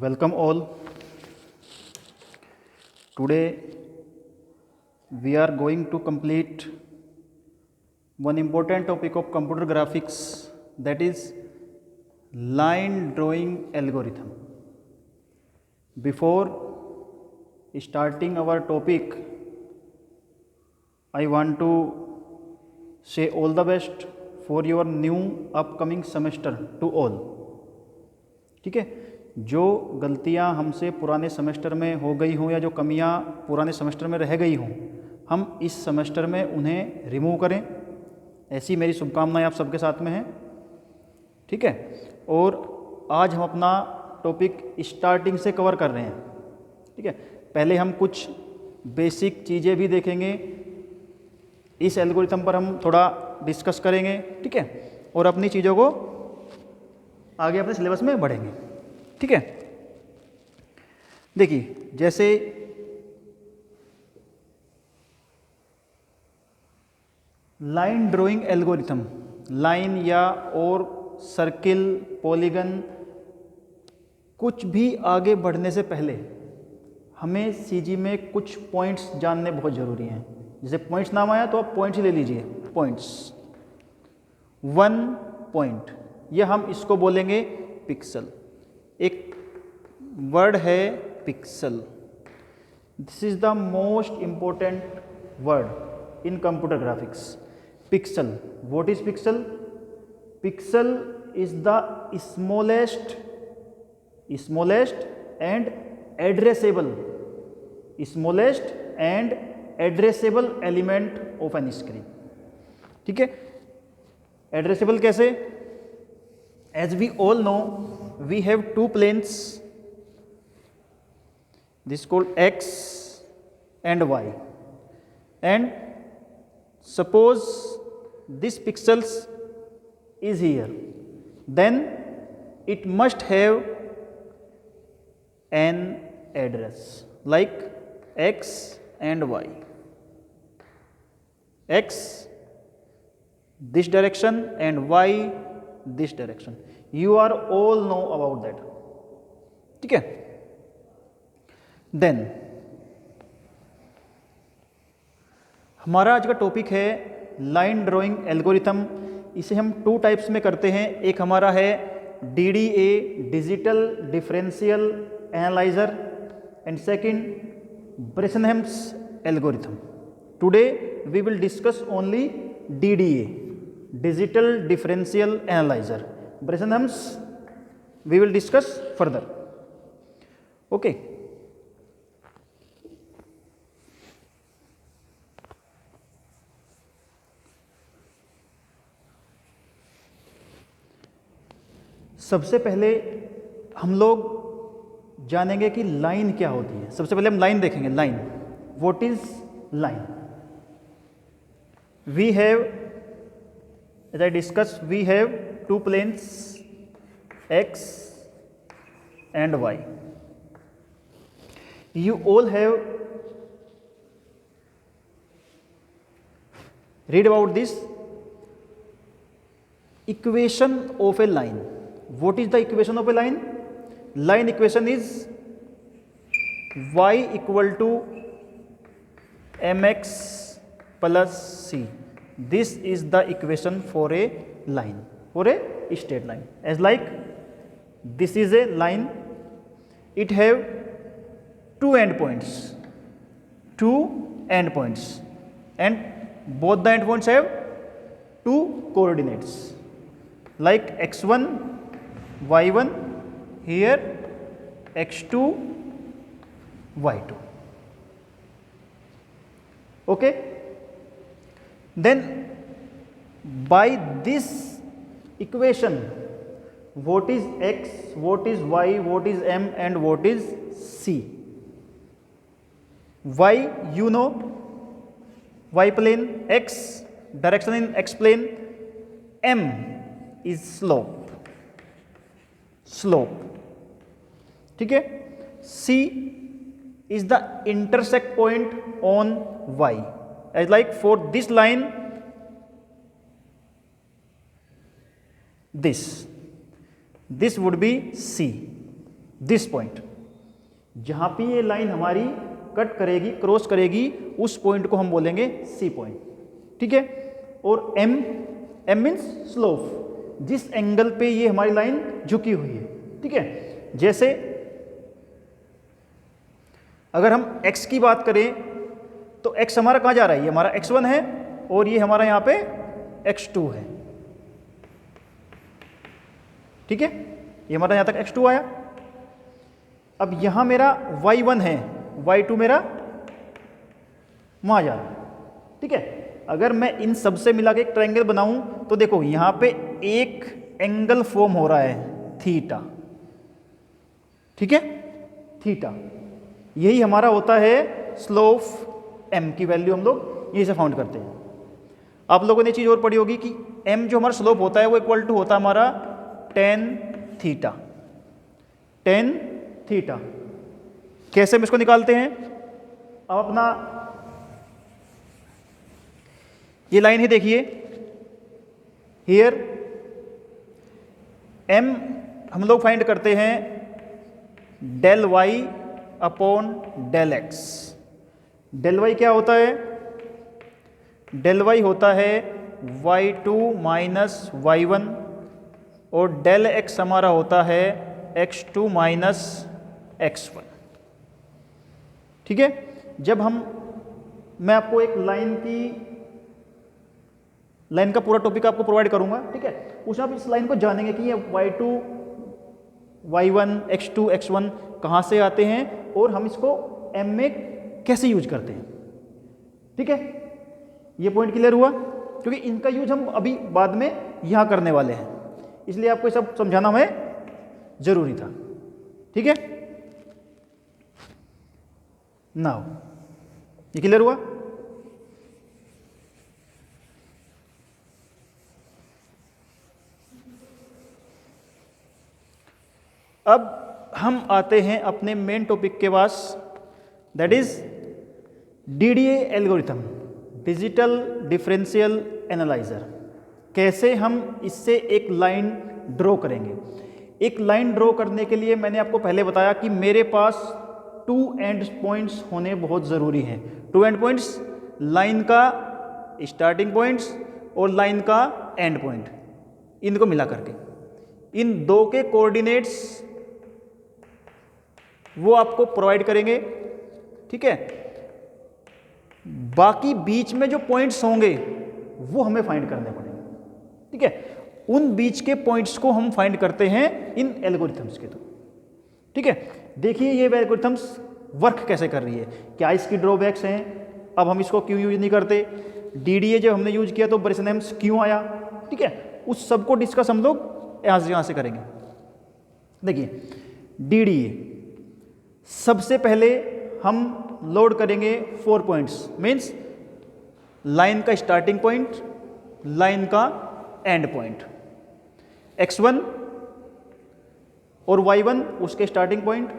Welcome all. Today we are going to complete one important topic of computer graphics, that is line drawing algorithm. Before starting our topic, I want to say all the best for your new upcoming semester to all. ठीक है, जो गलतियां हमसे पुराने semester में हो गई हों या जो कमियां पुराने सेमेस्टर में रह गई हों, हम इस सेमेस्टर में उन्हें रिमूव करें, ऐसी मेरी शुभकामनाएं आप सबके साथ में हैं. ठीक है, और आज हम अपना टॉपिक स्टार्टिंग से कवर कर रहे हैं. ठीक है, पहले हम कुछ बेसिक चीज़ें भी देखेंगे, इस एल्गोरिथम पर हम थोड़ा डिस्कस करेंगे. ठीक है, और अपनी चीज़ों को आगे अपने सिलेबस में बढ़ेंगे. ठीक है, देखिए जैसे लाइन ड्राइंग एल्गोरिथम, लाइन या और सर्किल, पॉलीगन, कुछ भी आगे बढ़ने से पहले हमें सीजी में कुछ पॉइंट्स जानने बहुत ज़रूरी हैं. जैसे पॉइंट्स नाम आया तो आप पॉइंट्स ही ले लीजिए. पॉइंट्स, वन पॉइंट, या हम इसको बोलेंगे पिक्सल. एक वर्ड है pixel. This is the most important word in computer graphics. Pixel. What is pixel? Pixel is the smallest and addressable element of an screen. ठीक है, एड्रेसेबल कैसे? As we all know, we have two planes, this is called x and y, and suppose this pixels is here, then it must have an address like x and y. X this direction and y this direction. You are all know about that. ठीक है, then हमारा आज का topic है line drawing algorithm. इसे हम two types में करते हैं. एक हमारा है DDA, digital differential analyser, and second Bresenham's algorithm. Today we will discuss only DDA, digital differential analyzer. Bresenham's we will discuss further. Okay, सबसे पहले हम लोग जानेंगे कि लाइन क्या होती है. सबसे पहले हम लाइन देखेंगे. Line, what is line? We have, as I discussed, we have two planes x and y. You all have read about this equation of a line. What is the equation of a line? Line equation is y equal to mx plus c. This is the equation for a line, for a straight line. As like this is a line, it have two endpoints, and both the endpoints have two coordinates like x1, y1, here x2, y2. Okay, then by this equation, what is x, what is y, what is m, and what is c? Y, you know, y plane, x direction in x plane, m is slope. ठीक है, c is the intersect point on y. As like for this line, this would be C. This point, जहाँ पे ये line हमारी cut करेगी, cross करेगी, उस point को हम बोलेंगे सी पॉइंट, ठीक है। और एम, एम मीन्स स्लोप, जिस एंगल पे ये हमारी लाइन झुकी हुई है, ठीक है। जैसे अगर हम x की बात करें तो x हमारा कहाँ जा रहा है, ये हमारा x1 है और ये हमारा यहाँ पे x2 है, ठीक है। ये हमारा यहाँ तक x2 आया। अब यहाँ मेरा y1 है, y2 मेरा वहाँ जा रहा है, ठीक है। अगर मैं इन सब से मिला के एक ट्रायंगल बनाऊं तो देखो यहाँ पे एक एंगल फॉर्म हो रहा है थीटा, ठीक है, थीटा। यही हमारा होता है स्लोप m की वैल्यू, हम लोग यही से फाउंड करते हैं। आप लोगों ने चीज़ और पढ़ी होगी कि m जो हमारा स्लोप होता है वो इक्वल टू होता है हमारा tan थीटा, tan थीटा। कैसे हम इसको निकालते हैं, अब अपना ये लाइन ही देखिए, हियर m हम लोग फाइंड करते हैं del y upon del x। Del y क्या होता है, डेल y होता है y2 माइनस y1 और डेल x हमारा होता है x2 माइनस x1, ठीक है। जब मैं आपको एक लाइन का पूरा टॉपिक आपको प्रोवाइड करूंगा, ठीक है, उसमें आप इस लाइन को जानेंगे कि ये y2 y1 x2 x1 कहाँ से आते हैं और हम इसको m में कैसे यूज करते हैं, ठीक है। ये पॉइंट क्लियर हुआ, क्योंकि इनका यूज हम अभी बाद में यहाँ करने वाले हैं, इसलिए आपको सब समझाना हमें जरूरी था, ठीक है। नाउ ये क्लियर हुआ। अब हम आते हैं अपने मेन टॉपिक के पास, that is DDA algorithm, digital differential analyser. कैसे हम इससे एक लाइन ड्रॉ करेंगे। एक लाइन ड्रॉ करने के लिए मैंने आपको पहले बताया कि मेरे पास 2 एंड पॉइंट्स होने बहुत ज़रूरी हैं। 2 एंड पॉइंट्स, लाइन का स्टार्टिंग पॉइंट्स और लाइन का एंड पॉइंट, इनको मिला करके इन दो के कोऑर्डिनेट्स वो आपको प्रोवाइड करेंगे, ठीक है। बाकी बीच में जो पॉइंट्स होंगे वो हमें फाइंड करने पड़ेंगे, ठीक है। उन बीच के पॉइंट्स को हम फाइंड करते हैं इन एल्गोरिथम्स के थ्रू, ठीक है। देखिए ये एल्गोरिथम्स वर्क कैसे कर रही है, क्या इसकी ड्रॉबैक्स हैं, अब हम इसको क्यों यूज नहीं करते, DDA जब हमने यूज किया तो बरेसनेम्स क्यों आया, ठीक है। उस सब को डिस्कस हम लोग यहाँ से करेंगे। देखिए DDA, सबसे पहले हम लोड करेंगे 4 पॉइंट्स, मीन्स लाइन का स्टार्टिंग पॉइंट, लाइन का एंड पॉइंट, x1 और y1 उसके स्टार्टिंग पॉइंट,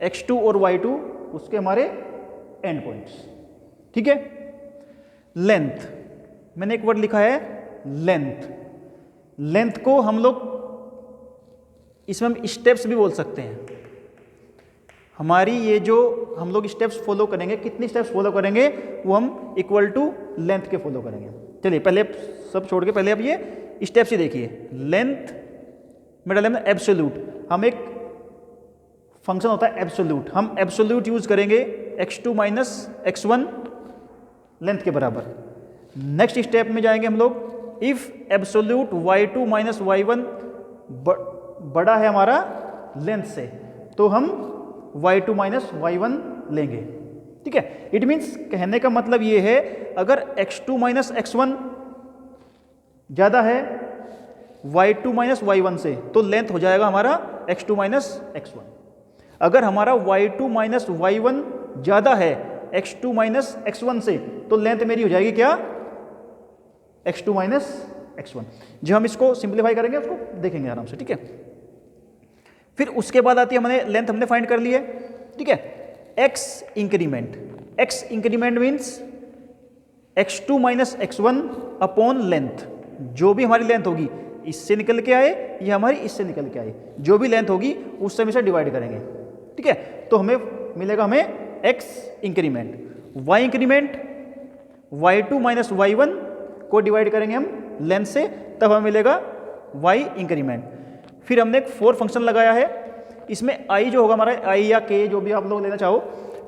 x2 और y2 उसके हमारे एंड पॉइंट्स, ठीक है। लेंथ, मैंने एक वर्ड लिखा है लेंथ। लेंथ को हम लोग इसमें हम स्टेप्स भी बोल सकते हैं। हमारी ये जो हम लोग स्टेप्स फॉलो करेंगे, कितनी स्टेप्स फॉलो करेंगे वो हम इक्वल टू लेंथ के फॉलो करेंगे। चलिए पहले सब छोड़ के पहले अब ये स्टेप्स ही देखिए। लेंथ में डाले हमने एब्सोल्यूट, हम एक फंक्शन होता है एब्सोल्यूट, हम एब्सोल्यूट यूज करेंगे x2 माइनस x1 लेंथ के बराबर। नेक्स्ट स्टेप में जाएंगे हम लोग, if absolute y2 minus y1 बड़ा है हमारा लेंथ से, तो हम y2 माइनस y1 लेंगे, ठीक है। इट मीन्स कहने का मतलब ये है, अगर x2 माइनस x1 ज़्यादा है y2 माइनस y1 से, तो लेंथ हो जाएगा हमारा x2 माइनस x1। अगर हमारा y2 माइनस y1 ज़्यादा है x2 माइनस x1 से, तो लेंथ मेरी हो जाएगी क्या, x2 माइनस x1। जब हम इसको सिंप्लीफाई करेंगे उसको देखेंगे आराम से, ठीक है। फिर उसके बाद आती है, हमने लेंथ हमने फाइंड कर ली है, ठीक है। x increment, x increment means x2 minus x1 upon length. जो भी हमारी लेंथ होगी, इससे निकल के आए, ये हमारी इससे निकल के आए, जो भी लेंथ होगी उससे हम इसे डिवाइड करेंगे। ठीक है, तो हमें मिलेगा हमें x increment, y increment, y2 minus y1 को डिवाइड करेंगे हम लेंथ से, तब हमें मिलेगा y इंक्रीमेंट। फिर हमने एक 4 फंक्शन लगाया है, इसमें i जो होगा हमारा i या k जो भी आप लोग लेना चाहो,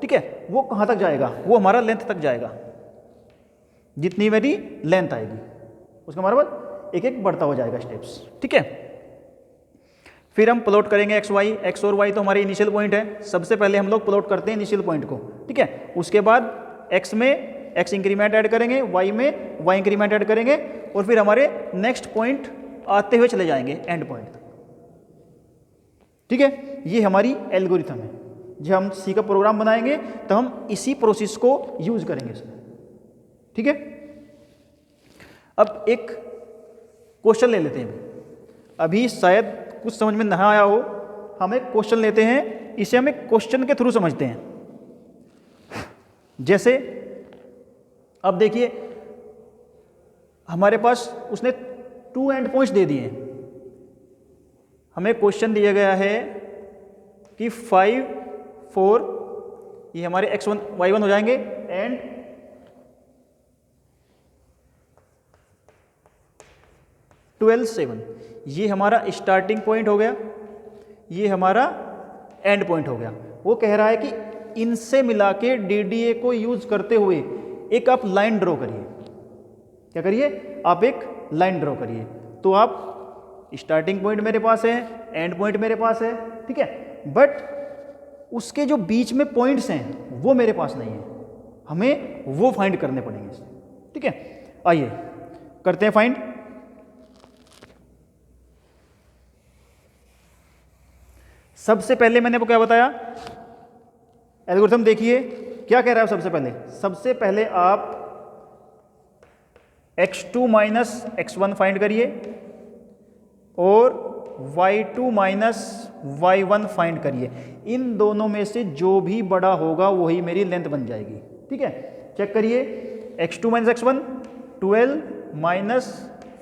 ठीक है, वो कहाँ तक जाएगा, वो हमारा लेंथ तक जाएगा, जितनी मेरी लेंथ आएगी उसका हमारा बाद एक एक बढ़ता हो जाएगा स्टेप्स। ठीक है, फिर हम प्लॉट करेंगे एक्स वाई, एक्स और वाई तो हमारे इनिशियल पॉइंट है, सबसे पहले हम लोग प्लॉट करते हैं इनिशियल पॉइंट को। ठीक है, उसके बाद एक्स में एक्स इंक्रीमेंट ऐड करेंगे, वाई में वाई इंक्रीमेंट ऐड करेंगे, और फिर हमारे नेक्स्ट पॉइंट आते हुए चले जाएंगे एंड पॉइंट तक। ठीक है, ये हमारी एल्गोरिथम है। जब हम सी का प्रोग्राम बनाएंगे तो हम इसी प्रोसेस को यूज करेंगे इसमें। ठीक है, अब एक क्वेश्चन ले लेते हैं, अभी शायद कुछ समझ में ना आया हो, हम एक क्वेश्चन लेते हैं, इसे हम एक क्वेश्चन के थ्रू समझते हैं। जैसे अब देखिए हमारे पास उसने 2 एंड पॉइंट्स दे दिए हैं, हमें क्वेश्चन दिया गया है कि 5 4 ये हमारे x1 y1 हो जाएंगे एंड 12 7, ये हमारा स्टार्टिंग पॉइंट हो गया, ये हमारा एंड पॉइंट हो गया। वो कह रहा है कि इनसे मिला के DDA को यूज करते हुए एक आप लाइन ड्रॉ करिए। क्या करिए, आप एक लाइन ड्रॉ करिए। तो आप स्टार्टिंग पॉइंट मेरे पास है, एंड पॉइंट मेरे पास है, ठीक है, बट उसके जो बीच में पॉइंट्स हैं वो मेरे पास नहीं है, हमें वो फाइंड करने पड़ेंगे। ठीक है, आइए करते हैं फाइंड। सबसे पहले मैंने आपको क्या बताया, एल्गोरिथम देखिए क्या कह रहा है। सबसे पहले आप x2 माइनस x1 फाइंड करिए और y2 माइनस y1 फाइंड करिए। इन दोनों में से जो भी बड़ा होगा वही मेरी लेंथ बन जाएगी। ठीक है, चेक करिए, x2 minus x1 12 minus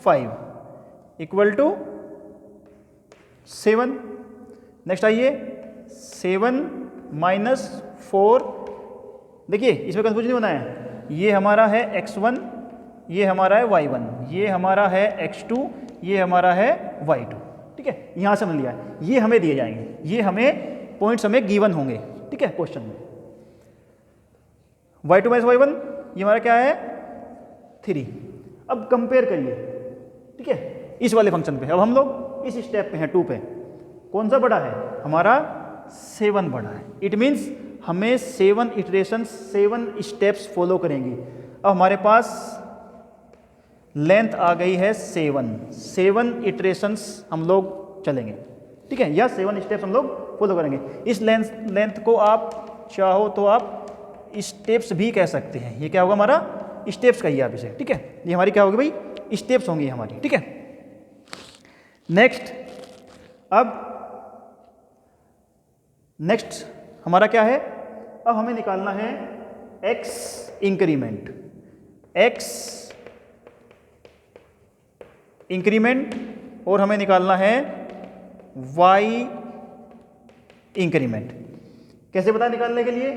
5 equal to 7। Next आइए 7 माइनस 4, देखिए इसमें कंफ्यूजन नहीं होना है, ये हमारा है x1, ये हमारा है y1, ये हमारा है x2, ये हमारा है y2। ठीक है, यहाँ से हमने लिया है, ये हमें दिए जाएंगे, ये हमें पॉइंट्स हमें गिवन होंगे। ठीक है, क्वेश्चन में y2 माइनस y1 ये हमारा क्या है 3। अब कंपेयर करिए, ठीक है, इस वाले फंक्शन पे। अब हम लोग इस स्टेप पे हैं 2 पे, कौन सा बड़ा है, हमारा 7 बड़ा है। इट मीन्स हमें 7 इटरेशन 7 स्टेप्स फॉलो करेंगी। अब हमारे पास लेंथ आ गई है 7 इटरेशंस हम लोग चलेंगे। ठीक है, या 7 स्टेप्स हम लोग फॉलो करेंगे। इस लेंथ को आप चाहो तो आप स्टेप्स भी कह सकते हैं। ये क्या होगा, हमारा स्टेप्स कहिए आप इसे। ठीक है, ये हमारी क्या होगी भाई, स्टेप्स होंगी हमारी। ठीक है, नेक्स्ट, अब नेक्स्ट हमारा क्या है, अब हमें निकालना है x इंक्रीमेंट, और हमें निकालना है y इंक्रीमेंट। कैसे पता निकालने के लिए,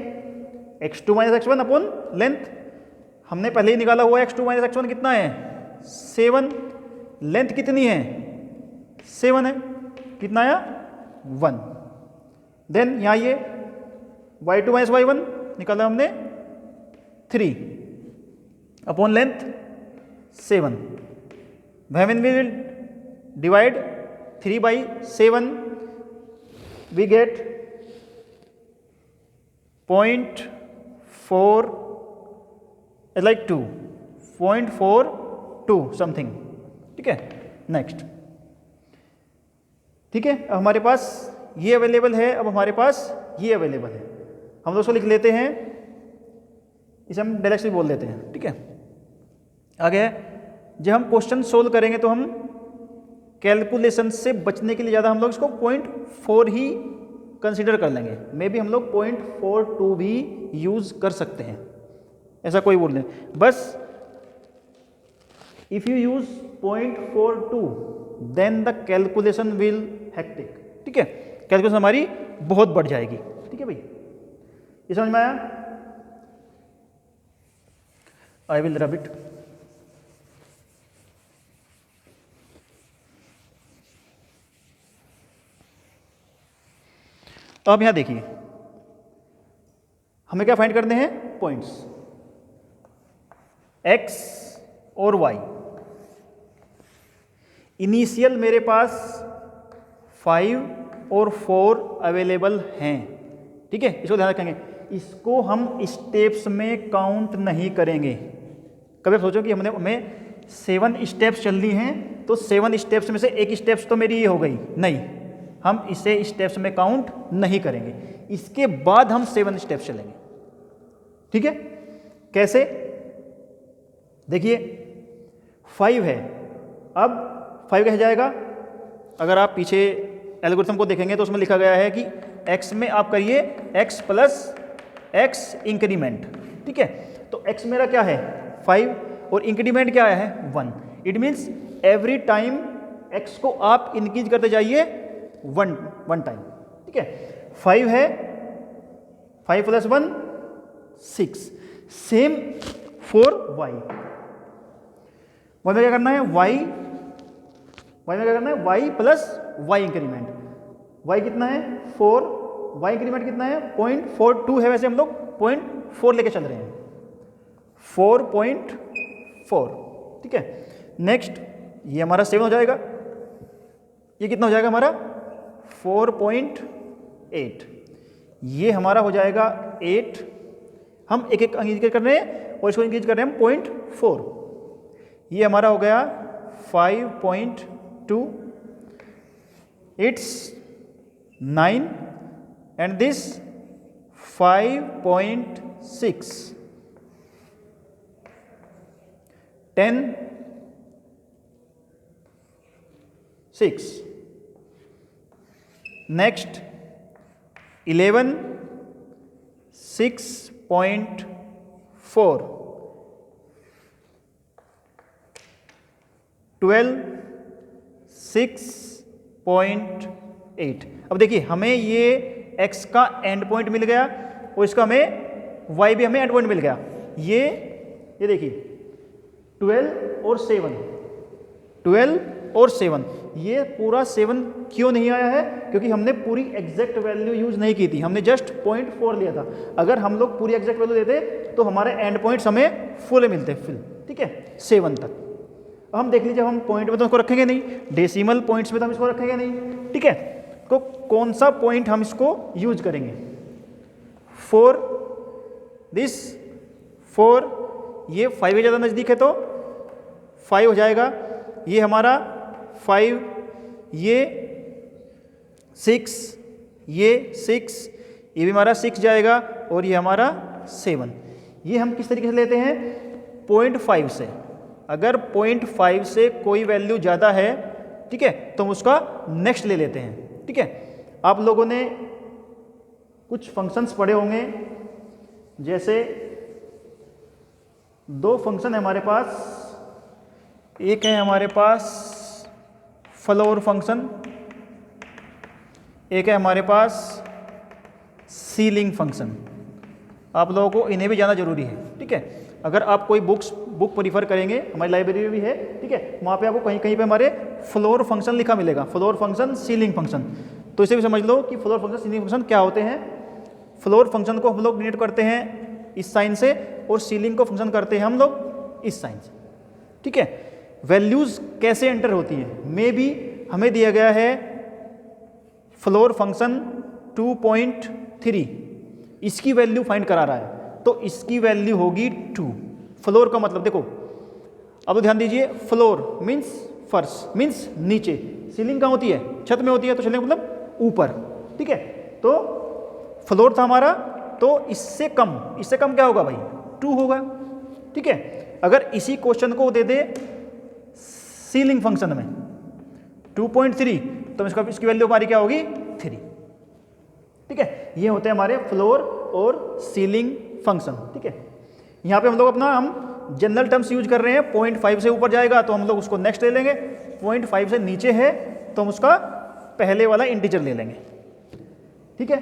x2 minus x1 upon length, हमने पहले ही निकाला हुआ x2 माइनस x1 कितना है 7, लेंथ कितनी है 7 है, कितना आया 1। देन यहाँ ये y2 माइनस y1 निकाला हमने 3 upon length 7। When we will divide 3 by 7 we get 0.4 like 2, 0.42 something। ठीक है, नेक्स्ट। ठीक है, अब हमारे पास ये अवेलेबल है, अब हमारे पास ये अवेलेबल है, हम लोग उसको लिख लेते हैं, इसे हम डायरेक्ट भी बोल देते हैं। ठीक है, आगे जब हम क्वेश्चन सोल्व करेंगे तो हम कैलकुलेशन से बचने के लिए ज़्यादा हम लोग इसको 0.4 ही कंसीडर कर लेंगे। मे बी हम लोग 0.42 भी यूज़ कर सकते हैं, ऐसा कोई बोल नहीं, बस if you use 0.42 then the calculation will hectic, ठीक है, कैलकुलेशन हमारी बहुत बढ़ जाएगी, ठीक है भाई, ये समझ में आया? I will rub it. अब यहां देखिए, हमें क्या फाइंड करने हैं? पॉइंट्स x और y। इनिशियल मेरे पास 5 और 4 अवेलेबल हैं, ठीक है, इसको ध्यान रखेंगे। इसको हम स्टेप्स में काउंट नहीं करेंगे। कभी आप सोचो कि हमें 7 स्टेप्स चलनी हैं, तो 7 स्टेप्स में से एक स्टेप्स तो मेरी ये हो गई, नहीं, हम इसे स्टेप्स में काउंट नहीं करेंगे। इसके बाद हम 7 स्टेप्स चलेंगे, ठीक है। कैसे? देखिए 5 है, अब 5 कैसे जाएगा? अगर आप पीछे एल्गोरिथम को देखेंगे तो उसमें लिखा गया है कि x में आप करिए x प्लस x इंक्रीमेंट, ठीक है। तो x मेरा क्या है? 5 और इंक्रीमेंट क्या है? 1। It means every time x को आप इंक्रीज करते जाइए वन टाइम, ठीक है। 5 है, 5 plus 1 6। Same for y। y में क्या करना है? y में क्या करना है? y plus y increment. y कितना है? 4। y इंक्रीमेंट कितना है? 0.42 है, वैसे हम लोग 0.4 लेके चल रहे हैं, 4.4, ठीक है। नेक्स्ट ये हमारा 7 हो जाएगा, ये कितना हो जाएगा हमारा? 4.8। ये हमारा हो जाएगा 8। हम एक एक इंक्रीज कर रहे हैं और इसको इंक्रीज कर रहे हैं हम 0.4। ये हमारा हो गया 5.2, इट्स 9 एंड दिस 5.6, 10, 6। नेक्स्ट 11, 6.4, 12, 6.8। अब देखिए हमें ये x का एंड पॉइंट मिल गया और इसका हमें y भी हमें एंड पॉइंट मिल गया। ये देखिए 12 और 7, 12 और 7, ये पूरा 7 क्यों नहीं आया है? क्योंकि हमने पूरी एग्जैक्ट वैल्यू यूज नहीं की थी, हमने जस्ट 0.4 लिया था। अगर हम लोग पूरी एग्जैक्ट वैल्यू देते तो हमारे एंड पॉइंट्स हमें फुल मिलते, ठीक है, 7 तक। अब हम देख लीजिए, हम पॉइंट में तो इसको रखेंगे नहीं, डेसिमल पॉइंट्स में तो हम इसको रखेंगे नहीं, ठीक है। तो कौन सा पॉइंट हम इसको यूज करेंगे? 4, दिस 4, ये 5 के ज़्यादा नज़दीक है तो 5 हो जाएगा, ये हमारा 5, ये 6, ये 6, ये भी हमारा 6 जाएगा और ये हमारा 7। ये हम किस तरीके से लेते हैं? 0.5 से। अगर 0.5 से कोई वैल्यू ज़्यादा है, ठीक है, तो हम उसका नेक्स्ट ले लेते हैं, ठीक है। आप लोगों ने कुछ फंक्शंस पढ़े होंगे, जैसे 2 फंक्शन है हमारे पास। एक है हमारे पास फ्लोर फंक्शन, एक है हमारे पास सीलिंग फंक्शन। आप लोगों को इन्हें भी जानना जरूरी है, ठीक है। अगर आप कोई बुक प्रीफर करेंगे, हमारी लाइब्रेरी में भी है, ठीक है, वहाँ पे आपको कहीं कहीं पे हमारे फ्लोर फंक्शन लिखा मिलेगा, फ्लोर फंक्शन, सीलिंग फंक्शन। तो इसे भी समझ लो कि फ्लोर फंक्शन, सीलिंग फंक्शन क्या होते हैं। फ्लोर फंक्शन को हम लोग डिनोट करते हैं इस साइन से और सीलिंग को फंक्शन करते हैं हम लोग इस साइन से, ठीक है। वैल्यूज़ कैसे एंटर होती हैं? मे बी हमें दिया गया है फ्लोर फंक्शन 2.3, इसकी वैल्यू फाइंड करा रहा है, तो इसकी वैल्यू होगी 2। फ्लोर का मतलब देखो, अब तो ध्यान दीजिए, फ्लोर मीन्स फर्श, मीन्स नीचे। सीलिंग कहाँ होती है? छत में होती है, तो सीलिंग मतलब ऊपर, ठीक है। तो फ्लोर था हमारा, तो इससे कम क्या होगा भाई? 2 होगा, ठीक है। अगर इसी क्वेश्चन को दे दे सीलिंग फंक्शन में 2.3, तो इसकी वैल्यू हमारी क्या होगी? 3, ठीक है। ये होते हैं हमारे फ्लोर और सीलिंग फंक्शन, ठीक है। यहाँ पे हम लोग अपना जनरल टर्म्स यूज कर रहे हैं, 0.5 से ऊपर जाएगा तो हम लोग उसको नेक्स्ट ले लेंगे, 0.5 से नीचे है तो हम उसका पहले वाला इंटीजर ले लेंगे। ठीक है,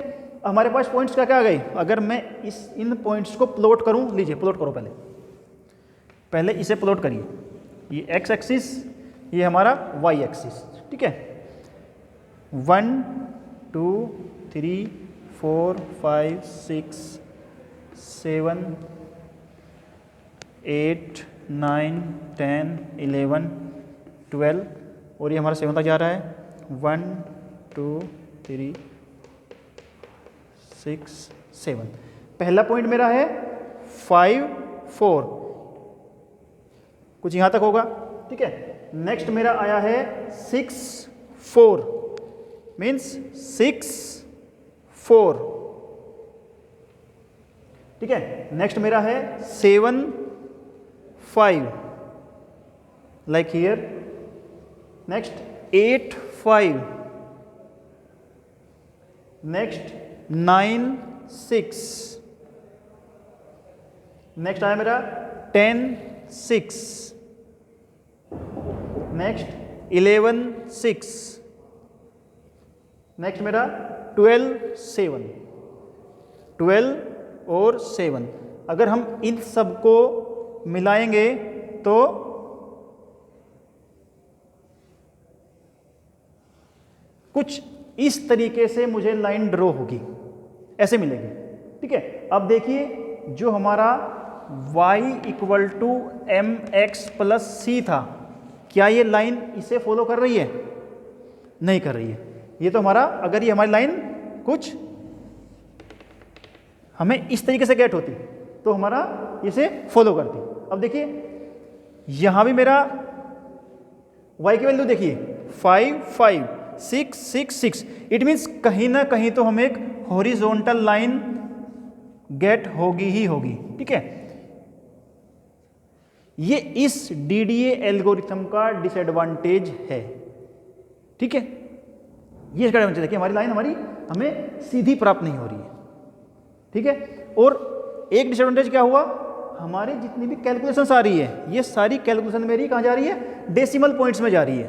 हमारे पास पॉइंट्स क्या क्या आ गए। अगर मैं इन पॉइंट्स को प्लॉट करूं, लीजिए प्लॉट करो, पहले इसे प्लॉट करिए। ये एक्स एक्सिस, ये हमारा वाई एक्सिस। ठीक है, 1 2 3 4 5 6 7 8 9 10 11 12 और ये हमारा 7 तक जा रहा है। 1 2 3 6 7। पहला पॉइंट मेरा है 5 4, कुछ यहाँ तक होगा। ठीक है, नेक्स्ट मेरा आया है 6 4, मीन्स 6 4। ठीक है, नेक्स्ट मेरा है 7 5, like here. Next 8 5, next 9 6, next आया मेरा 10 6, नेक्स्ट 11 6, नेक्स्ट मेरा 12 7, 12 और 7। अगर हम इन सब को मिलाएंगे तो कुछ इस तरीके से मुझे लाइन ड्रॉ होगी, ऐसे मिलेगी। ठीक है, अब देखिए जो हमारा y = mx + c था, क्या ये लाइन इसे फॉलो कर रही है? नहीं कर रही है। ये तो हमारा, अगर ये हमारी लाइन कुछ हमें इस तरीके से गेट होती तो हमारा इसे फॉलो करती। अब देखिए यहां भी मेरा y की वैल्यू देखिए 5 5 6 6 6, इट मीन्स कहीं ना कहीं तो हमें एक हॉरिजॉन्टल लाइन गेट होगी ही होगी। ठीक है, ये इस DDA एल्गोरिथम का डिसएडवांटेज है। ठीक है, ये इसका एडवांटेज है कि हमारी लाइन हमें सीधी प्राप्त नहीं हो रही है। ठीक है, और एक डिसएडवांटेज क्या हुआ, हमारी जितनी भी कैलकुलेशंस आ रही है, ये सारी कैलकुलेशन मेरी कहाँ जा रही है? डेसिमल पॉइंट्स में जा रही है।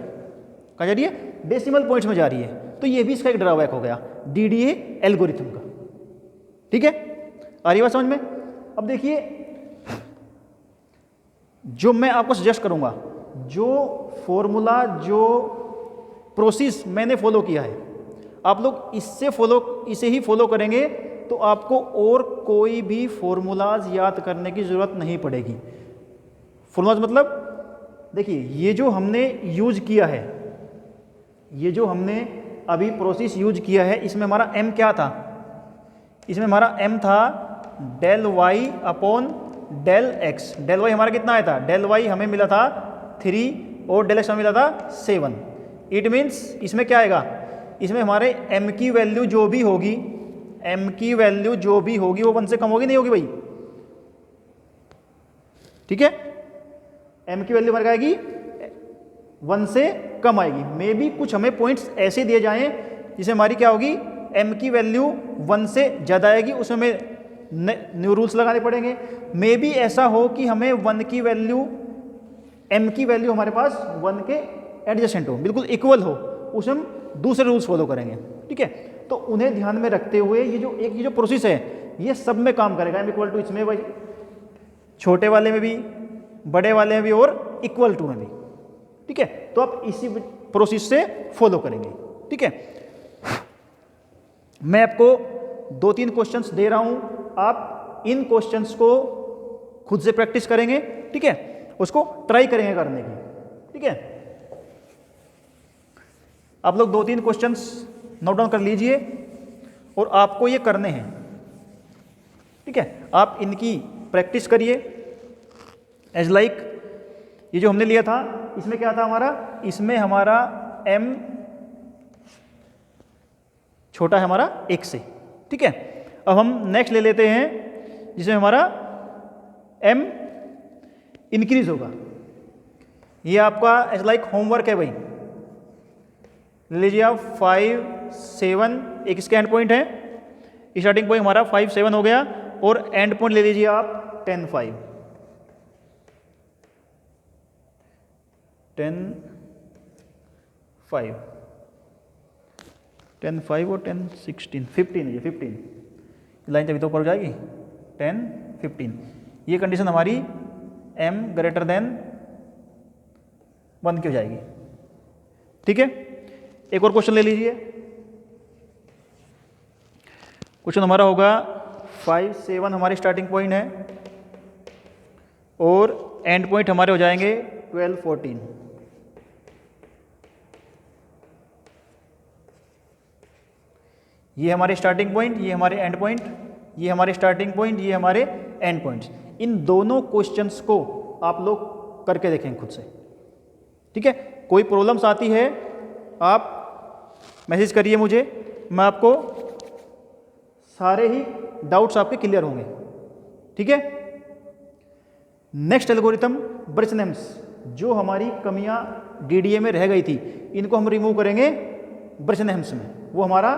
कहाँ जा रही है? डेसिमल पॉइंट्स में जा रही है। तो ये भी इसका एक ड्रॉबैक हो गया DDA एल्गोरिथम का। ठीक है, आ रही बात समझ में? अब देखिए जो मैं आपको सजेस्ट करूंगा, जो फॉर्मूला, जो प्रोसेस मैंने फॉलो किया है, आप लोग इसे ही फॉलो करेंगे तो आपको और कोई भी फॉर्मूलाज याद करने की ज़रूरत नहीं पड़ेगी। फॉर्मूलाज मतलब देखिए, ये जो हमने यूज किया है, ये जो हमने अभी प्रोसेस यूज किया है, इसमें हमारा m क्या था? इसमें हमारा m था del y upon del x। del y हमारा कितना आया था? del y हमें मिला था 3 और del x हमें मिला था 7। इट मीन्स इसमें क्या आएगा? इसमें हमारे m की वैल्यू जो भी होगी, m की वैल्यू जो भी होगी वो 1 से कम होगी, नहीं होगी भाई? ठीक है, m की वैल्यू हमारी आएगी 1 से कम आएगी। मे बी कुछ हमें पॉइंट्स ऐसे दिए जाएं जिसे हमारी क्या होगी, m की वैल्यू 1 से ज़्यादा आएगी, उसमें हमें न्यू रूल्स लगाने पड़ेंगे। मे बी ऐसा हो कि हमें 1 की वैल्यू, m की वैल्यू हमारे पास 1 के एडजेसेंट हो, बिल्कुल इक्वल हो, उसमें हम दूसरे रूल्स फॉलो करेंगे। ठीक है, तो उन्हें ध्यान में रखते हुए ये जो प्रोसेस है, ये सब में काम करेगा। m = इसमें भाई, छोटे वाले में भी, बड़े वाले में भी और इक्वल टू में भी। ठीक है, तो आप इसी प्रोसेस से फॉलो करेंगे। ठीक है, मैं आपको 2-3 क्वेश्चंस दे रहा हूं, आप इन क्वेश्चंस को खुद से प्रैक्टिस करेंगे। ठीक है, उसको ट्राई करेंगे करने की। ठीक है, आप लोग 2-3 क्वेश्चंस नोट डाउन कर लीजिए और आपको ये करने हैं। ठीक है, आप इनकी प्रैक्टिस करिए। एज लाइक ये जो हमने लिया था, इसमें क्या था हमारा? इसमें हमारा m छोटा है हमारा 1 से। ठीक है, अब हम नेक्स्ट ले लेते हैं जिसमें हमारा m इंक्रीज होगा। ये आपका एज लाइक होमवर्क है भाई। ले लीजिए आप 5 7, एक इसका एंड पॉइंट है, स्टार्टिंग पॉइंट हमारा 5 7 हो गया, और एंड पॉइंट ले लीजिए आप 10 5। 10 5 और 10 16 15 है, ये 15 लाइन तभी तो ऊपर हो जाएगी 10 15। ये कंडीशन हमारी m ग्रेटर देन 1 की हो जाएगी। ठीक है, एक और क्वेश्चन ले लीजिए। क्वेश्चन हमारा होगा 5 7 हमारी स्टार्टिंग पॉइंट है और एंड पॉइंट हमारे हो जाएंगे 12 14। ये हमारे स्टार्टिंग पॉइंट, ये हमारे एंड पॉइंट, ये हमारे स्टार्टिंग पॉइंट, ये हमारे एंड पॉइंट्स। इन दोनों क्वेश्चंस को आप लोग करके देखें खुद से। ठीक है, कोई प्रॉब्लम्स आती है आप मैसेज करिए मुझे, मैं आपको सारे ही डाउट्स आपके क्लियर होंगे। ठीक है, नेक्स्ट एल्गोरिथम ब्रिचनेम्स, जो हमारी कमियां डीडीए में रह गई थी इनको हम रिमूव करेंगे ब्रिचनेम्स में। वो हमारा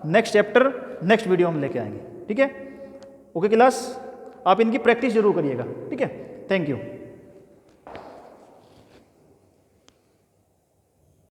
नेक्स्ट चैप्टर नेक्स्ट वीडियो में लेके आएंगे। ठीक है, ओके क्लास, आप इनकी प्रैक्टिस जरूर करिएगा। ठीक है, थैंक यू।